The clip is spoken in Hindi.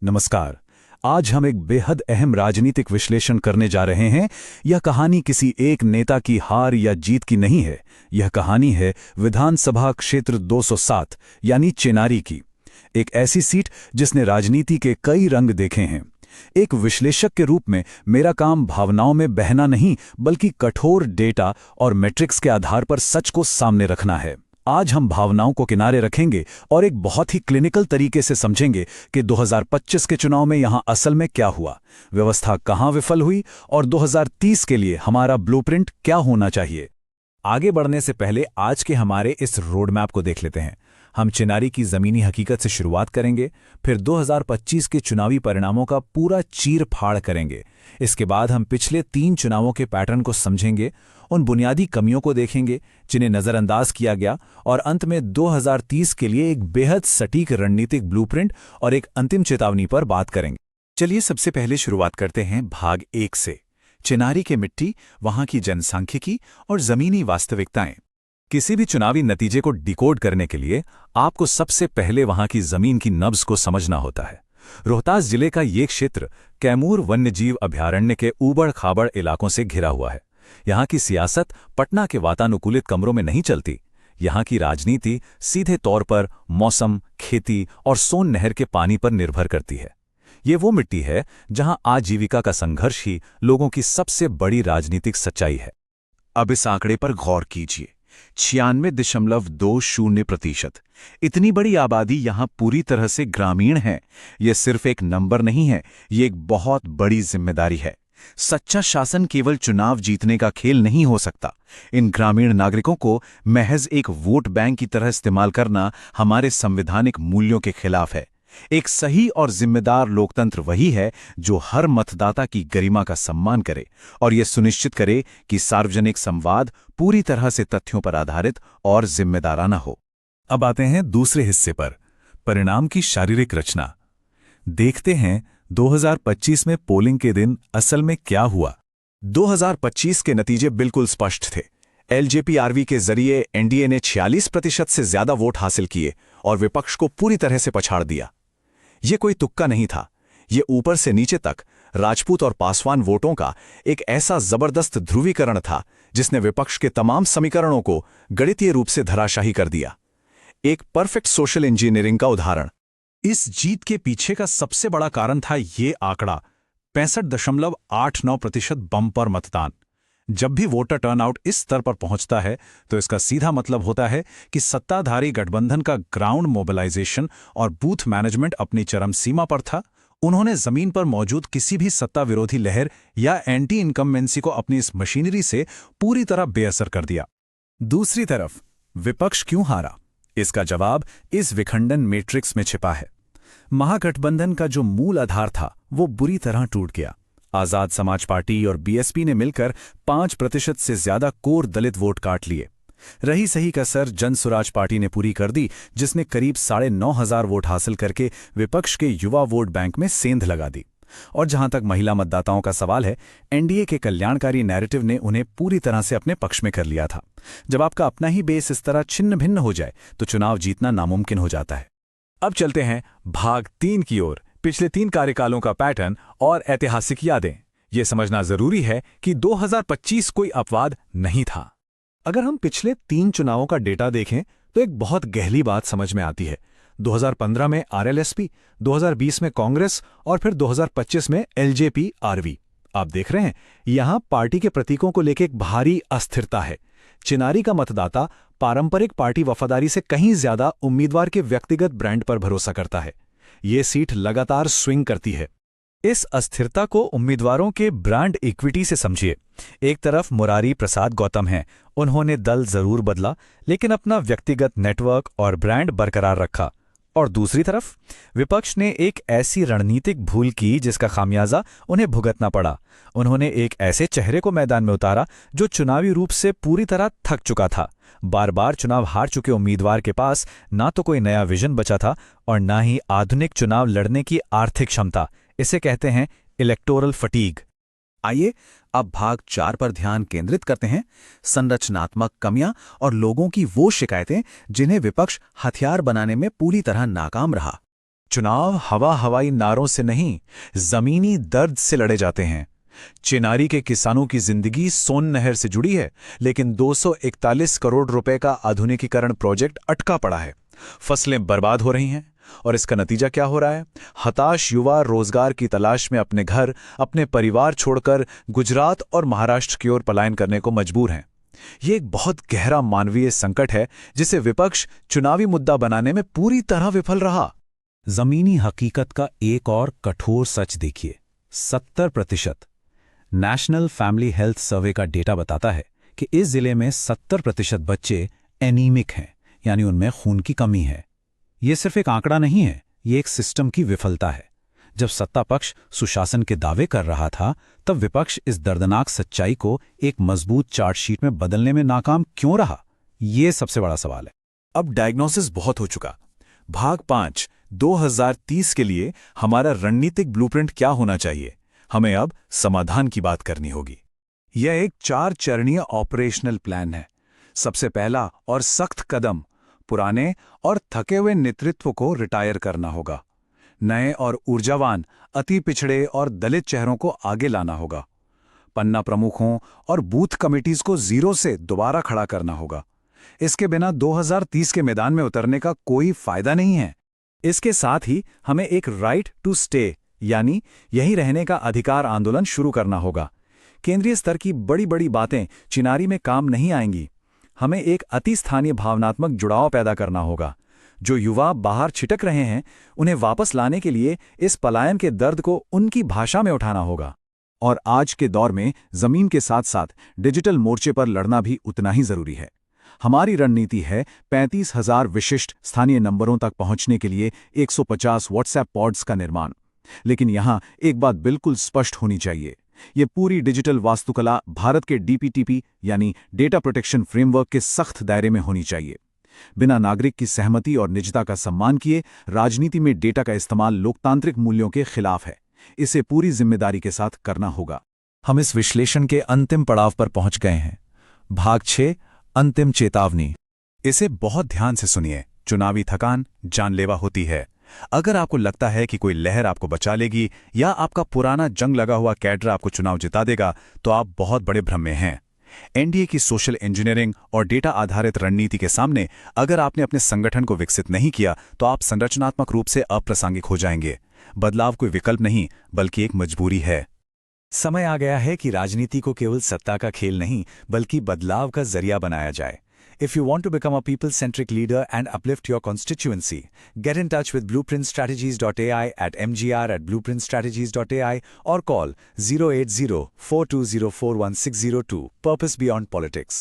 नमस्कार। आज हम एक बेहद अहम राजनीतिक विश्लेषण करने जा रहे हैं। यह कहानी किसी एक नेता की हार या जीत की नहीं है। यह कहानी है विधानसभा क्षेत्र 207 यानी चेनारी की। एक ऐसी सीट जिसने राजनीति के कई रंग देखे हैं। एक विश्लेषक के रूप में मेरा काम भावनाओं में बहना नहीं, बल्कि कठोर डेटा और मैट्रिक्स के आधार पर सच को सामने रखना है। आज हम भावनाओं को किनारे रखेंगे और एक बहुत ही क्लिनिकल तरीके से समझेंगे कि 2025 के चुनाव में यहां असल में क्या हुआ, व्यवस्था कहां विफल हुई और 2030 के लिए हमारा ब्लूप्रिंट क्या होना चाहिए। आगे बढ़ने से पहले आज के हमारे इस रोड मैप को देख लेते हैं। हम चेनारी की जमीनी हकीकत से शुरुआत करेंगे, फिर 2025 के चुनावी परिणामों का पूरा चीर फाड़ करेंगे। इसके बाद हम पिछले 3 चुनावों के पैटर्न को समझेंगे, उन बुनियादी कमियों को देखेंगे जिन्हें नज़रअंदाज किया गया, और अंत में 2030 के लिए एक बेहद सटीक रणनीतिक ब्लूप्रिंट और एक अंतिम चेतावनी पर बात करेंगे। चलिए सबसे पहले शुरुआत करते हैं भाग 1 से, चेनारी के मिट्टी, वहां की जनसांख्यिकी और जमीनी वास्तविकताएं। किसी भी चुनावी नतीजे को डिकोड करने के लिए आपको सबसे पहले वहां की जमीन की नब्ज को समझना होता है। रोहतास जिले का ये क्षेत्र कैमूर वन्यजीव अभयारण्य के ऊबड़ खाबड़ इलाकों से घिरा हुआ है। यहाँ की सियासत पटना के वातानुकूलित कमरों में नहीं चलती। यहाँ की राजनीति सीधे तौर पर मौसम, खेती और सोन नहर के पानी पर निर्भर करती है। ये वो मिट्टी है जहाँ आजीविका का संघर्ष ही लोगों की सबसे बड़ी राजनीतिक सच्चाई है। अब इस आंकड़े पर गौर कीजिए, 96.20%। इतनी बड़ी आबादी यहां पूरी तरह से ग्रामीण है। यह सिर्फ एक नंबर नहीं है, ये एक बहुत बड़ी जिम्मेदारी है। सच्चा शासन केवल चुनाव जीतने का खेल नहीं हो सकता। इन ग्रामीण नागरिकों को महज एक वोट बैंक की तरह इस्तेमाल करना हमारे संवैधानिक मूल्यों के खिलाफ है। एक सही और जिम्मेदार लोकतंत्र वही है जो हर मतदाता की गरिमा का सम्मान करे और यह सुनिश्चित करे कि सार्वजनिक संवाद पूरी तरह से तथ्यों पर आधारित और जिम्मेदाराना हो। अब आते हैं दूसरे हिस्से पर, परिणाम की शारीरिक रचना। देखते हैं 2025 में पोलिंग के दिन असल में क्या हुआ। 2025 के नतीजे बिल्कुल स्पष्ट थे। एलजेपी-आरवी के जरिए एनडीए ने 46% से ज्यादा वोट हासिल किए और विपक्ष को पूरी तरह से पछाड़ दिया। ये कोई तुक्का नहीं था, ये ऊपर से नीचे तक राजपूत और पासवान वोटों का एक ऐसा जबरदस्त ध्रुवीकरण था जिसने विपक्ष के तमाम समीकरणों को गणितीय रूप से धराशाही कर दिया। एक परफेक्ट सोशल इंजीनियरिंग का उदाहरण। इस जीत के पीछे का सबसे बड़ा कारण था ये आंकड़ा, 65.89% बम्पर मतदान। जब भी वोटर टर्नआउट इस स्तर पर पहुंचता है तो इसका सीधा मतलब होता है कि सत्ताधारी गठबंधन का ग्राउंड मोबिलाइजेशन और बूथ मैनेजमेंट अपनी चरम सीमा पर था। उन्होंने जमीन पर मौजूद किसी भी सत्ता विरोधी लहर या एंटी इनकम्बेंसी को अपनी इस मशीनरी से पूरी तरह बेअसर कर दिया। दूसरी तरफ विपक्ष क्यों हारा? इसका जवाब इस विखंडन मैट्रिक्स में छिपा है। महागठबंधन का जो मूल आधार था वो बुरी तरह टूट गया। आजाद समाज पार्टी और बीएसपी ने मिलकर 5% से ज्यादा कोर दलित वोट काट लिए। रही सही कसर जन स्वराज पार्टी ने पूरी कर दी, जिसने करीब 9,500 वोट हासिल करके विपक्ष के युवा वोट बैंक में सेंध लगा दी। और जहां तक महिला मतदाताओं का सवाल है, एनडीए के कल्याणकारी नैरेटिव ने उन्हें पूरी तरह से अपने पक्ष में कर लिया था। जब आपका अपना ही बेस इस तरह छिन्न भिन्न हो जाए तो चुनाव जीतना नामुमकिन हो जाता है। अब चलते हैं भाग 3 की ओर, पिछले 3 कार्यकालों का पैटर्न और ऐतिहासिक यादें। यह समझना जरूरी है कि 2025 कोई अपवाद नहीं था। अगर हम पिछले 3 चुनावों का डेटा देखें तो एक बहुत गहरी बात समझ में आती है। 2015 में आरएलएसपी, 2020 में कांग्रेस और फिर 2025 में एलजेपी-आरवी। आप देख रहे हैं, यहां पार्टी के प्रतीकों को लेकर एक भारी अस्थिरता है। चेनारी का मतदाता पारंपरिक पार्टी वफादारी से कहीं ज्यादा उम्मीदवार के व्यक्तिगत ब्रांड पर भरोसा करता है। ये सीट लगातार स्विंग करती है। इस अस्थिरता को उम्मीदवारों के ब्रांड इक्विटी से समझिए। एक तरफ मुरारी प्रसाद गौतम हैं, उन्होंने दल जरूर बदला लेकिन अपना व्यक्तिगत नेटवर्क और ब्रांड बरकरार रखा। और दूसरी तरफ विपक्ष ने एक ऐसी रणनीतिक भूल की जिसका खामियाजा उन्हें भुगतना पड़ा। उन्होंने एक ऐसे चेहरे को मैदान में उतारा जो चुनावी रूप से पूरी तरह थक चुका था। बार बार चुनाव हार चुके उम्मीदवार के पास ना तो कोई नया विजन बचा था और ना ही आधुनिक चुनाव लड़ने की आर्थिक क्षमता। इसे कहते हैं इलेक्टोरल फटीग। आइए अब भाग 4 पर ध्यान केंद्रित करते हैं, संरचनात्मक कमियां और लोगों की वो शिकायतें जिन्हें विपक्ष हथियार बनाने में पूरी तरह नाकाम रहा। चुनाव हवाई नारों से नहीं, जमीनी दर्द से लड़े जाते हैं। चिनारी के किसानों की जिंदगी सोन नहर से जुड़ी है, लेकिन 241 करोड़ रुपए का आधुनिकीकरण प्रोजेक्ट अटका पड़ा है। फसलें बर्बाद हो रही हैं, और इसका नतीजा क्या हो रहा है? हताश युवा रोजगार की तलाश में अपने घर, अपने परिवार छोड़कर गुजरात और महाराष्ट्र की ओर पलायन करने को मजबूर हैं। ये एक बहुत गहरा मानवीय संकट है, जिसे विपक्ष चुनावी मुद्दा बनाने में पूरी तरह विफल रहा। जमीनी हकीकत का एक और कठोर सच देखिए। 70% नेशनल फैमिली हेल्थ सर्वे का डेटा बताता है कि इस जिले में 70% बच्चे एनीमिक हैं, यानी उनमें खून की कमी है। ये सिर्फ एक आंकड़ा नहीं है, ये एक सिस्टम की विफलता है। जब सत्ता पक्ष सुशासन के दावे कर रहा था, तब विपक्ष इस दर्दनाक सच्चाई को एक मजबूत चार्टशीट में बदलने में नाकाम क्यों रहा? ये सबसे बड़ा सवाल है। अब डायग्नोसिस बहुत हो चुका। भाग 5 2030 के लिए हमारा रणनीतिक ब्लूप्रिंट क्या होना चाहिए? हमें अब समाधान की बात करनी होगी। यह एक 4 चरणीय ऑपरेशनल प्लान है। सबसे पहला और सख्त कदम, पुराने और थके हुए नेतृत्व को रिटायर करना होगा। नए और ऊर्जावान, अति पिछड़े और दलित चेहरों को आगे लाना होगा। पन्ना प्रमुखों और बूथ कमिटीज को जीरो से दोबारा खड़ा करना होगा। इसके बिना 2030 के मैदान में उतरने का कोई फायदा नहीं है। इसके साथ ही हमें एक राइट टू स्टे, यानी यही रहने का अधिकार आंदोलन शुरू करना होगा। केंद्रीय स्तर की बड़ी बड़ी बातें चिनारी में काम नहीं आएंगी। हमें एक अति स्थानीय भावनात्मक जुड़ाव पैदा करना होगा। जो युवा बाहर छिटक रहे हैं, उन्हें वापस लाने के लिए इस पलायन के दर्द को उनकी भाषा में उठाना होगा। और आज के दौर में जमीन के साथ साथ डिजिटल मोर्चे पर लड़ना भी उतना ही जरूरी है। हमारी रणनीति है 35,000 विशिष्ट स्थानीय नंबरों तक पहुंचने के लिए 150 व्हाट्सएप पॉड्स का निर्माण। लेकिन यहां एक बात बिल्कुल स्पष्ट होनी चाहिए, ये पूरी डिजिटल वास्तुकला भारत के डीपीटीपी यानी डेटा प्रोटेक्शन फ्रेमवर्क के सख्त दायरे में होनी चाहिए। बिना नागरिक की सहमति और निजता का सम्मान किए राजनीति में डेटा का इस्तेमाल लोकतांत्रिक मूल्यों के खिलाफ है। इसे पूरी जिम्मेदारी के साथ करना होगा। हम इस विश्लेषण के अंतिम पड़ाव पर पहुंच गए हैं। भाग 6, अंतिम चेतावनी। इसे बहुत ध्यान से सुनिए। चुनावी थकान जानलेवा होती है। अगर आपको लगता है कि कोई लहर आपको बचा लेगी या आपका पुराना जंग लगा हुआ कैडर आपको चुनाव जिता देगा, तो आप बहुत बड़े भ्रम में हैं। एनडीए की सोशल इंजीनियरिंग और डेटा आधारित रणनीति के सामने अगर आपने अपने संगठन को विकसित नहीं किया, तो आप संरचनात्मक रूप से अप्रासंगिक हो जाएंगे। बदलाव कोई विकल्प नहीं, बल्कि एक मजबूरी है। समय आ गया है कि राजनीति को केवल सत्ता का खेल नहीं, बल्कि बदलाव का जरिया बनाया जाए। If you want to become a people-centric leader and uplift your constituency, get in touch with blueprintstrategies.ai at mgr@blueprintstrategies.ai or call 080-4204-1602. Purpose Beyond Politics.